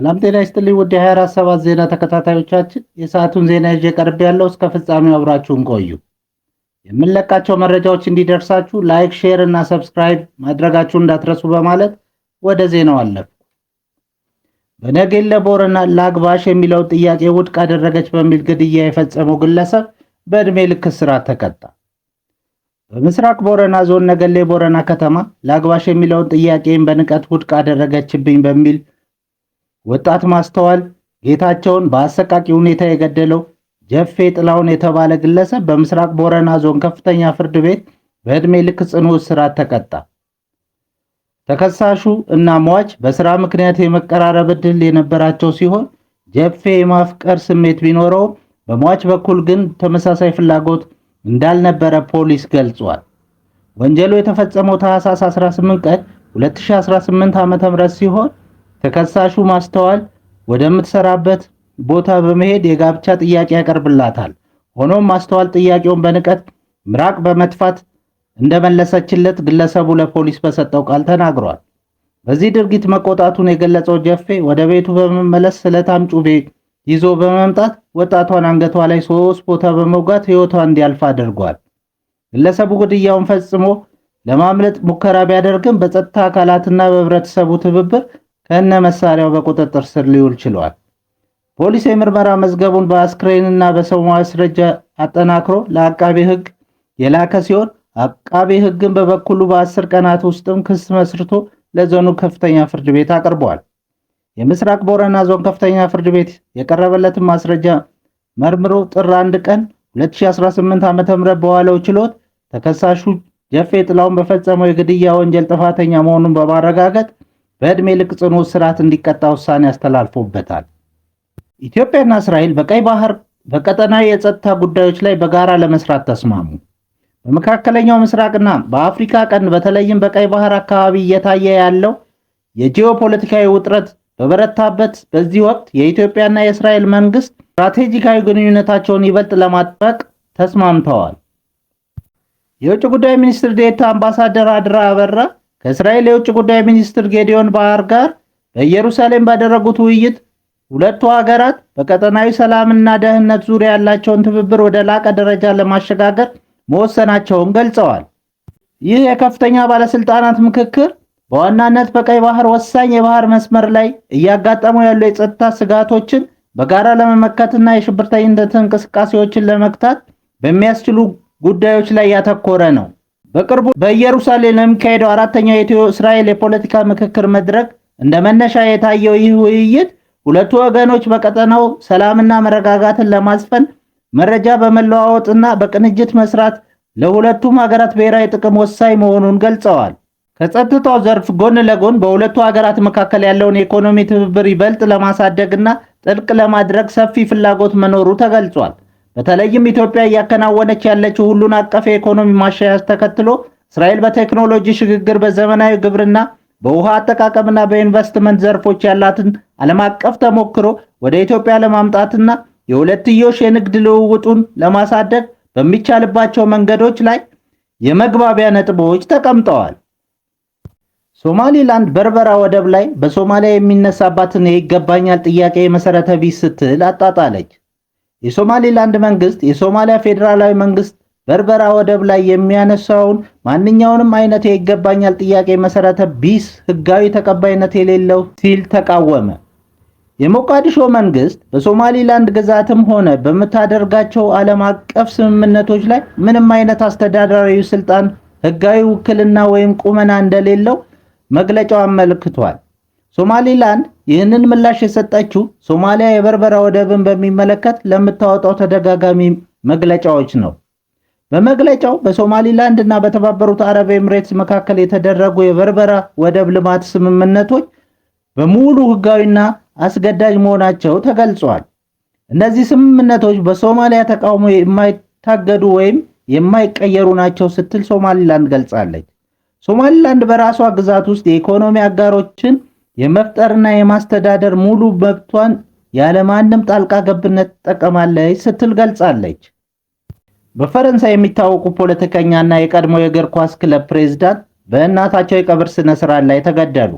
ሰላም ጤና ይስጥልኝ ውድ የ24/7 ዜና ተከታታዮቻችን፣ የሰዓቱን ዜና ይዤ ቀርብ ያለው እስከ ፍጻሜው አብራችሁን ቆዩ። የምንለቃቸው መረጃዎች እንዲደርሳችሁ ላይክ፣ ሼር እና ሰብስክራይብ ማድረጋችሁን እንዳትረሱ በማለት ወደ ዜናው አለፍኩ። በነገሌ ቦረና ላግባሽ የሚለው ጥያቄ ውድቅ አደረገች በሚል ግድያ የፈጸመው ግለሰብ በእድሜ ልክ እስራት ተቀጣ። በምስራቅ ቦረና ዞን ነገሌ ቦረና ከተማ ላግባሽ የሚለውን ጥያቄን በንቀት ውድቅ አደረገችብኝ በሚል ወጣት ማስተዋል ጌታቸውን በአሰቃቂ ሁኔታ የገደለው ጀፌ ጥላውን የተባለ ግለሰብ በምስራቅ ቦረና ዞን ከፍተኛ ፍርድ ቤት በእድሜ ልክ ጽኑ እስራት ተቀጣ። ተከሳሹ እና ሟች በስራ ምክንያት የመቀራረብ ዕድል የነበራቸው ሲሆን ጀፌ የማፍቀር ስሜት ቢኖረውም በሟች በኩል ግን ተመሳሳይ ፍላጎት እንዳልነበረ ፖሊስ ገልጿል። ወንጀሉ የተፈጸመው ታህሳስ 18 ቀን 2018 ዓ.ም ሲሆን ተከሳሹ ማስተዋል ወደምትሰራበት ቦታ በመሄድ የጋብቻ ጥያቄ ያቀርብላታል። ሆኖም ማስተዋል ጥያቄውን በንቀት ምራቅ በመጥፋት እንደመለሰችለት ግለሰቡ ለፖሊስ በሰጠው ቃል ተናግሯል። በዚህ ድርጊት መቆጣቱን የገለጸው ጀፌ ወደ ቤቱ በመመለስ ስለታም ጩቤ ይዞ በመምጣት ወጣቷን አንገቷ ላይ 3 ቦታ በመውጋት ሕይወቷ እንዲያልፍ አድርጓል። ግለሰቡ ግድያውን ፈጽሞ ለማምለጥ ሙከራ ቢያደርግም በጸጥታ አካላትና በህብረተሰቡ ትብብር ከነ መሳሪያው በቁጥጥር ስር ሊውል ችሏል። ፖሊስ የምርመራ መዝገቡን በአስክሬንና በሰው ማስረጃ አጠናክሮ ለአቃቤ ሕግ የላከ ሲሆን አቃቤ ሕግን በበኩሉ በ10 ቀናት ውስጥም ክስ መስርቶ ለዞኑ ከፍተኛ ፍርድ ቤት አቅርቧል። የምስራቅ ቦረና ዞን ከፍተኛ ፍርድ ቤት የቀረበለትን ማስረጃ መርምሮ ጥር 1 ቀን 2018 ዓ.ም በዋለው ችሎት ተከሳሹ ጀፌ ጥላውን በፈጸመው የግድያ ወንጀል ጥፋተኛ መሆኑን በማረጋገጥ በእድሜ ልክ ጽኑ እስራት እንዲቀጣ ውሳኔ አስተላልፎበታል። ኢትዮጵያና እስራኤል በቀይ ባህር በቀጠናዊ የጸጥታ ጉዳዮች ላይ በጋራ ለመስራት ተስማሙ። በመካከለኛው ምስራቅና በአፍሪካ ቀንድ በተለይም በቀይ ባህር አካባቢ እየታየ ያለው የጂኦፖለቲካዊ ውጥረት በበረታበት በዚህ ወቅት የኢትዮጵያና የእስራኤል መንግስት ስትራቴጂካዊ ግንኙነታቸውን ይበልጥ ለማጥበቅ ተስማምተዋል። የውጭ ጉዳይ ሚኒስትር ዴኤታ አምባሳደር አድራ አበራ ከእስራኤል የውጭ ጉዳይ ሚኒስትር ጌዲዮን ባር ጋር በኢየሩሳሌም ባደረጉት ውይይት ሁለቱ ሀገራት በቀጠናዊ ሰላምና ደህንነት ዙሪያ ያላቸውን ትብብር ወደ ላቀ ደረጃ ለማሸጋገር መወሰናቸውን ገልጸዋል። ይህ የከፍተኛ ባለስልጣናት ምክክር በዋናነት በቀይ ባህር ወሳኝ የባህር መስመር ላይ እያጋጠሙ ያሉ የጸጥታ ስጋቶችን በጋራ ለመመከትና የሽብርተኝነት እንቅስቃሴዎችን ለመግታት በሚያስችሉ ጉዳዮች ላይ ያተኮረ ነው። በቅርቡ በኢየሩሳሌም ለሚካሄደው 4ኛው የኢትዮ እስራኤል የፖለቲካ ምክክር መድረክ እንደ መነሻ የታየው ይህ ውይይት ሁለቱ ወገኖች በቀጠናው ሰላምና መረጋጋትን ለማስፈን መረጃ በመለዋወጥና በቅንጅት መስራት ለሁለቱም ሀገራት ብሔራዊ ጥቅም ወሳኝ መሆኑን ገልጸዋል። ከጸጥታው ዘርፍ ጎን ለጎን በሁለቱ ሀገራት መካከል ያለውን የኢኮኖሚ ትብብር ይበልጥ ለማሳደግና ጥልቅ ለማድረግ ሰፊ ፍላጎት መኖሩ ተገልጿል። በተለይም ኢትዮጵያ እያከናወነች ያለችው ሁሉን አቀፍ የኢኮኖሚ ማሻሻያ ተከትሎ እስራኤል በቴክኖሎጂ ሽግግር፣ በዘመናዊ ግብርና፣ በውሃ አጠቃቀምና በኢንቨስትመንት ዘርፎች ያላትን ዓለም አቀፍ ተሞክሮ ወደ ኢትዮጵያ ለማምጣትና የሁለትዮሽ የንግድ ልውውጡን ለማሳደግ በሚቻልባቸው መንገዶች ላይ የመግባቢያ ነጥቦች ተቀምጠዋል። ሶማሊላንድ በርበራ ወደብ ላይ በሶማሊያ የሚነሳባትን የይገባኛል ጥያቄ መሰረተ ቢስ ስትል አጣጣለች። የሶማሊላንድ መንግስት የሶማሊያ ፌዴራላዊ መንግስት በርበራ ወደብ ላይ የሚያነሳውን ማንኛውንም አይነት የይገባኛል ጥያቄ መሰረተ ቢስ፣ ህጋዊ ተቀባይነት የሌለው ሲል ተቃወመ። የሞቃዲሾ መንግስት በሶማሊላንድ ግዛትም ሆነ በምታደርጋቸው ዓለም አቀፍ ስምምነቶች ላይ ምንም አይነት አስተዳደራዊ ስልጣን፣ ህጋዊ ውክልና ወይም ቁመና እንደሌለው መግለጫው አመልክቷል። ሶማሊላንድ ይህንን ምላሽ የሰጠችው ሶማሊያ የበርበራ ወደብን በሚመለከት ለምታወጣው ተደጋጋሚ መግለጫዎች ነው። በመግለጫው በሶማሊላንድ እና በተባበሩት አረብ ኤምሬትስ መካከል የተደረጉ የበርበራ ወደብ ልማት ስምምነቶች በሙሉ ህጋዊና አስገዳጅ መሆናቸው ተገልጿል። እነዚህ ስምምነቶች በሶማሊያ ተቃውሞ የማይታገዱ ወይም የማይቀየሩ ናቸው ስትል ሶማሊላንድ ገልጻለች። ሶማሊላንድ በራሷ ግዛት ውስጥ የኢኮኖሚ አጋሮችን የመፍጠርና የማስተዳደር ሙሉ መብቷን ያለማንም ጣልቃ ገብነት ትጠቀማለች ስትል ገልጻለች። በፈረንሳይ የሚታወቁ ፖለቲከኛና የቀድሞ የእግር ኳስ ክለብ ፕሬዝዳንት በእናታቸው የቀብር ስነ ስርዓት ላይ ተገደሉ።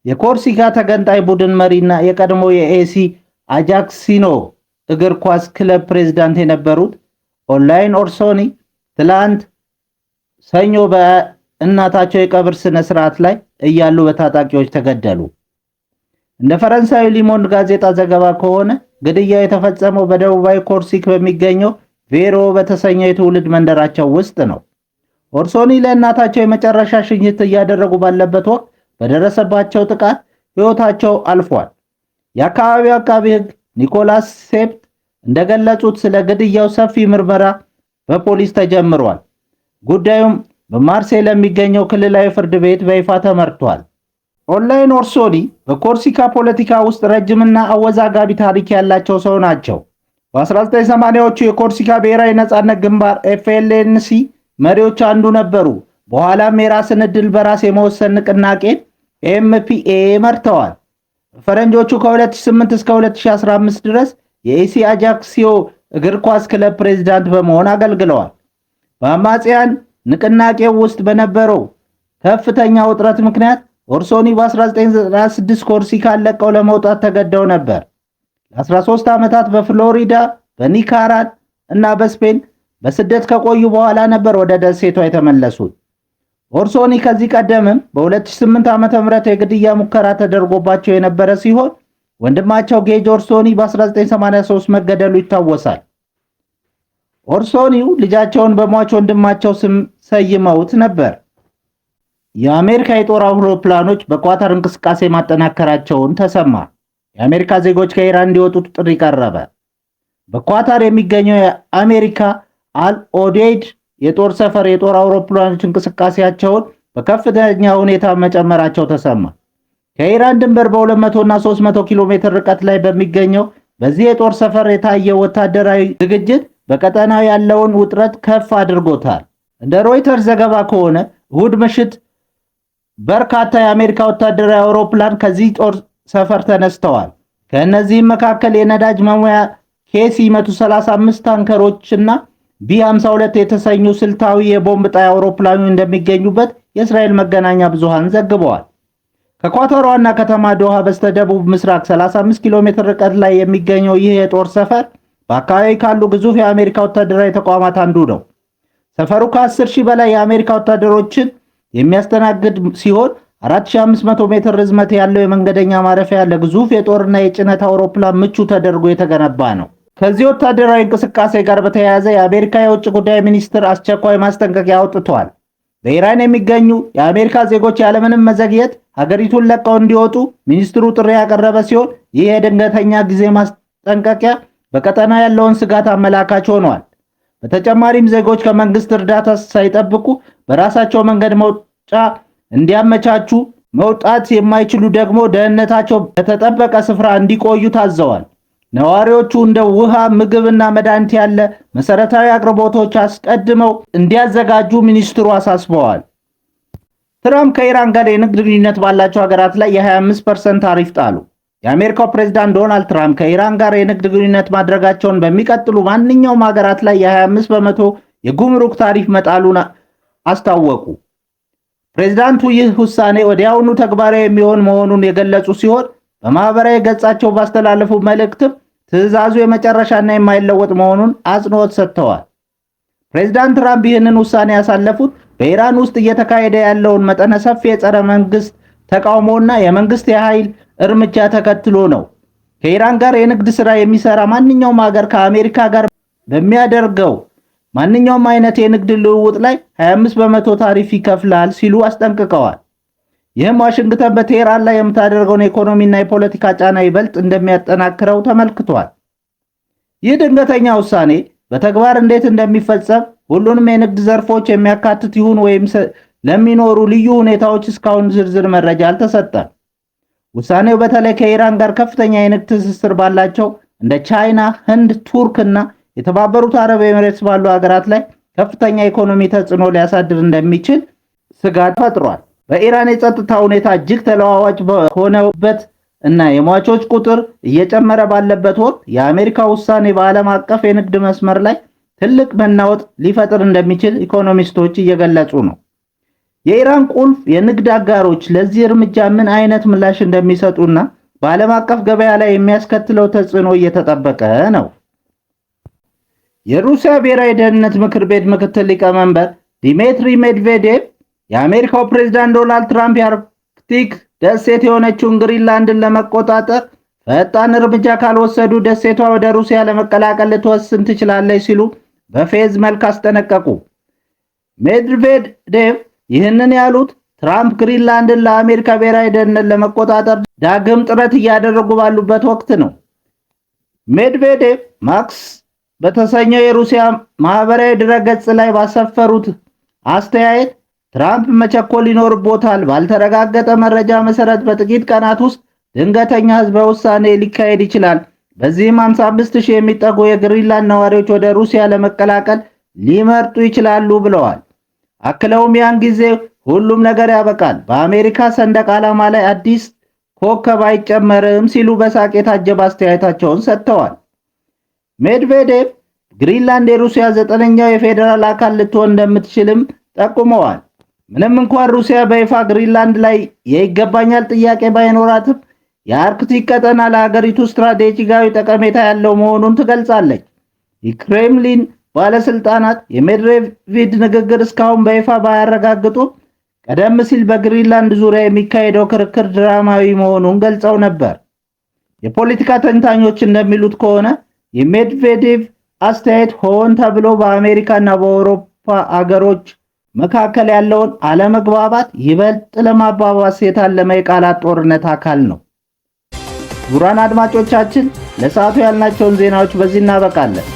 የኮርሲካ ተገንጣይ ቡድን መሪና የቀድሞ የኤሲ አጃክሲኖ እግር ኳስ ክለብ ፕሬዝዳንት የነበሩት ኦንላይን ኦርሶኒ ትላንት ሰኞ በእናታቸው የቀብር ስነ ስርዓት ላይ እያሉ በታጣቂዎች ተገደሉ። እንደ ፈረንሳዊ ሊሞንድ ጋዜጣ ዘገባ ከሆነ ግድያው የተፈጸመው በደቡባዊ ኮርሲክ በሚገኘው ቬሮ በተሰኘው የትውልድ መንደራቸው ውስጥ ነው። ኦርሶኒ ለእናታቸው የመጨረሻ ሽኝት እያደረጉ ባለበት ወቅት በደረሰባቸው ጥቃት ሕይወታቸው አልፏል። የአካባቢው አቃቢ ሕግ ኒኮላስ ሴፕት እንደገለጹት ስለ ግድያው ሰፊ ምርመራ በፖሊስ ተጀምሯል። ጉዳዩም በማርሴይ ለሚገኘው ክልላዊ ፍርድ ቤት በይፋ ተመርቷል። ኦንላይን ኦርሶኒ በኮርሲካ ፖለቲካ ውስጥ ረጅምና አወዛጋቢ ታሪክ ያላቸው ሰው ናቸው። በ1980ዎቹ የኮርሲካ ብሔራዊ ነጻነት ግንባር ኤፍኤልኤንሲ መሪዎች አንዱ ነበሩ። በኋላም የራስን ዕድል በራስ የመወሰን ንቅናቄ ኤምፒኤ መርተዋል። ፈረንጆቹ ከ2008 እስከ 2015 ድረስ የኤሲ አጃክሲዮ እግር ኳስ ክለብ ፕሬዝዳንት በመሆን አገልግለዋል። በአማጽያን ንቅናቄው ውስጥ በነበረው ከፍተኛ ውጥረት ምክንያት ኦርሶኒ በ1996 ኮርሲካን ለቀው ለመውጣት ተገደው ነበር። ለ13 ዓመታት በፍሎሪዳ፣ በኒካራን እና በስፔን በስደት ከቆዩ በኋላ ነበር ወደ ደሴቷ የተመለሱት። ኦርሶኒ ከዚህ ቀደምም በ2008 ዓ.ም የግድያ ሙከራ ተደርጎባቸው የነበረ ሲሆን ወንድማቸው ጌጅ ኦርሶኒ በ1983 መገደሉ ይታወሳል። ኦርሶኒው ልጃቸውን በሟች ወንድማቸው ስም ሰይመውት ነበር። የአሜሪካ የጦር አውሮፕላኖች በኳታር እንቅስቃሴ ማጠናከራቸውን ተሰማ። የአሜሪካ ዜጎች ከኢራን እንዲወጡ ጥሪ ቀረበ። በኳታር የሚገኘው የአሜሪካ አልኦዴድ የጦር ሰፈር የጦር አውሮፕላኖች እንቅስቃሴያቸውን በከፍተኛ ሁኔታ መጨመራቸው ተሰማ። ከኢራን ድንበር በ200 እና 300 ኪሎ ሜትር ርቀት ላይ በሚገኘው በዚህ የጦር ሰፈር የታየው ወታደራዊ ዝግጅት በቀጠናው ያለውን ውጥረት ከፍ አድርጎታል። እንደ ሮይተርስ ዘገባ ከሆነ እሁድ ምሽት በርካታ የአሜሪካ ወታደራዊ አውሮፕላን ከዚህ ጦር ሰፈር ተነስተዋል። ከእነዚህም መካከል የነዳጅ መሙያ ኬሲ 135 ታንከሮችና ቢ52 የተሰኙ ስልታዊ የቦምብ ጣይ አውሮፕላኖች እንደሚገኙበት የእስራኤል መገናኛ ብዙሃን ዘግበዋል። ከኳታር ዋና ከተማ ዶሃ በስተደቡብ ምስራቅ 35 ኪሎ ሜትር ርቀት ላይ የሚገኘው ይህ የጦር ሰፈር በአካባቢ ካሉ ግዙፍ የአሜሪካ ወታደራዊ ተቋማት አንዱ ነው። ሰፈሩ ከ10 ሺህ በላይ የአሜሪካ ወታደሮችን የሚያስተናግድ ሲሆን 4500 ሜትር ርዝመት ያለው የመንገደኛ ማረፊያ ለግዙፍ የጦርና የጭነት አውሮፕላን ምቹ ተደርጎ የተገነባ ነው። ከዚህ ወታደራዊ እንቅስቃሴ ጋር በተያያዘ የአሜሪካ የውጭ ጉዳይ ሚኒስትር አስቸኳይ ማስጠንቀቂያ አውጥቷል። በኢራን የሚገኙ የአሜሪካ ዜጎች ያለምንም መዘግየት ሀገሪቱን ለቀው እንዲወጡ ሚኒስትሩ ጥሪ ያቀረበ ሲሆን ይህ የድንገተኛ ጊዜ ማስጠንቀቂያ በቀጠና ያለውን ስጋት አመላካች ሆኗል። በተጨማሪም ዜጎች ከመንግስት እርዳታ ሳይጠብቁ በራሳቸው መንገድ መውጫ እንዲያመቻቹ፣ መውጣት የማይችሉ ደግሞ ደህንነታቸው በተጠበቀ ስፍራ እንዲቆዩ ታዘዋል። ነዋሪዎቹ እንደ ውሃ፣ ምግብና መድኃኒት ያለ መሰረታዊ አቅርቦቶች አስቀድመው እንዲያዘጋጁ ሚኒስትሩ አሳስበዋል። ትራምፕ ከኢራን ጋር የንግድ ግንኙነት ባላቸው ሀገራት ላይ የ25% ታሪፍ ጣሉ። የአሜሪካው ፕሬዝዳንት ዶናልድ ትራምፕ ከኢራን ጋር የንግድ ግንኙነት ማድረጋቸውን በሚቀጥሉ ማንኛውም ሀገራት ላይ የ25% የጉምሩክ ታሪፍ መጣሉን አስታወቁ። ፕሬዝዳንቱ ይህ ውሳኔ ወዲያውኑ ተግባራዊ የሚሆን መሆኑን የገለጹ ሲሆን በማህበራዊ ገጻቸው ባስተላለፉ መልእክትም ትዕዛዙ የመጨረሻና የማይለወጥ መሆኑን አጽንኦት ሰጥተዋል። ፕሬዝዳንት ትራምፕ ይህንን ውሳኔ ያሳለፉት በኢራን ውስጥ እየተካሄደ ያለውን መጠነ ሰፊ የጸረ መንግስት ተቃውሞና የመንግስት የኃይል እርምጃ ተከትሎ ነው። ከኢራን ጋር የንግድ ሥራ የሚሰራ ማንኛውም ሀገር ከአሜሪካ ጋር በሚያደርገው ማንኛውም አይነት የንግድ ልውውጥ ላይ 25% ታሪፍ ይከፍላል ሲሉ አስጠንቅቀዋል። ይህም ዋሽንግተን በቴህራን ላይ የምታደርገውን የኢኮኖሚና የፖለቲካ ጫና ይበልጥ እንደሚያጠናክረው ተመልክቷል። ይህ ድንገተኛ ውሳኔ በተግባር እንዴት እንደሚፈጸም ሁሉንም የንግድ ዘርፎች የሚያካትት ይሁን ወይም ለሚኖሩ ልዩ ሁኔታዎች እስካሁን ዝርዝር መረጃ አልተሰጠም። ውሳኔው በተለይ ከኢራን ጋር ከፍተኛ የንግድ ትስስር ባላቸው እንደ ቻይና፣ ህንድ፣ ቱርክ እና የተባበሩት አረብ ኤሚሬትስ ባሉ ሀገራት ላይ ከፍተኛ ኢኮኖሚ ተጽዕኖ ሊያሳድር እንደሚችል ስጋት ፈጥሯል። በኢራን የጸጥታ ሁኔታ እጅግ ተለዋዋጭ በሆነበት እና የሟቾች ቁጥር እየጨመረ ባለበት ወቅት የአሜሪካ ውሳኔ በዓለም አቀፍ የንግድ መስመር ላይ ትልቅ መናወጥ ሊፈጥር እንደሚችል ኢኮኖሚስቶች እየገለጹ ነው። የኢራን ቁልፍ የንግድ አጋሮች ለዚህ እርምጃ ምን አይነት ምላሽ እንደሚሰጡና በዓለም አቀፍ ገበያ ላይ የሚያስከትለው ተጽዕኖ እየተጠበቀ ነው። የሩሲያ ብሔራዊ ደህንነት ምክር ቤት ምክትል ሊቀመንበር ዲሚትሪ ሜድቬዴቭ የአሜሪካው ፕሬዝዳንት ዶናልድ ትራምፕ የአርክቲክ ደሴት የሆነችውን ግሪንላንድን ለመቆጣጠር ፈጣን እርምጃ ካልወሰዱ ደሴቷ ወደ ሩሲያ ለመቀላቀል ልትወስን ትችላለች ሲሉ በፌዝ መልክ አስጠነቀቁ። ሜድቬዴቭ ይህንን ያሉት ትራምፕ ግሪንላንድን ለአሜሪካ ብሔራዊ ደህንነት ለመቆጣጠር ዳግም ጥረት እያደረጉ ባሉበት ወቅት ነው። ሜድቬዴቭ ማክስ በተሰኘው የሩሲያ ማህበራዊ ድረገጽ ላይ ባሰፈሩት አስተያየት ትራምፕ መቸኮል ይኖርቦታል፣ ባልተረጋገጠ መረጃ መሰረት በጥቂት ቀናት ውስጥ ድንገተኛ ህዝበ ውሳኔ ሊካሄድ ይችላል። በዚህም 55,000 የሚጠጉ የግሪንላንድ ነዋሪዎች ወደ ሩሲያ ለመቀላቀል ሊመርጡ ይችላሉ ብለዋል። አክለውም ያን ጊዜ ሁሉም ነገር ያበቃል፣ በአሜሪካ ሰንደቅ ዓላማ ላይ አዲስ ኮከብ አይጨመርም ሲሉ በሳቅ የታጀበ አስተያየታቸውን ሰጥተዋል። ሜድቬዴቭ ግሪንላንድ የሩሲያ 9ኛው የፌዴራል አካል ልትሆን እንደምትችልም ጠቁመዋል። ምንም እንኳን ሩሲያ በይፋ ግሪንላንድ ላይ የይገባኛል ጥያቄ ባይኖራትም የአርክቲክ ቀጠና ለሀገሪቱ ስትራቴጂካዊ ጠቀሜታ ያለው መሆኑን ትገልጻለች። የክሬምሊን ባለስልጣናት የሜድቬዴቭ ንግግር እስካሁን በይፋ ባያረጋግጡ ቀደም ሲል በግሪንላንድ ዙሪያ የሚካሄደው ክርክር ድራማዊ መሆኑን ገልጸው ነበር። የፖለቲካ ተንታኞች እንደሚሉት ከሆነ የሜድቬዴቭ አስተያየት ሆን ተብሎ በአሜሪካና በአውሮፓ አገሮች መካከል ያለውን አለመግባባት ይበልጥ ለማባባስ የታለመ የቃላት ጦርነት አካል ነው። ክቡራን አድማጮቻችን ለሰዓቱ ያልናቸውን ዜናዎች በዚህ እናበቃለን።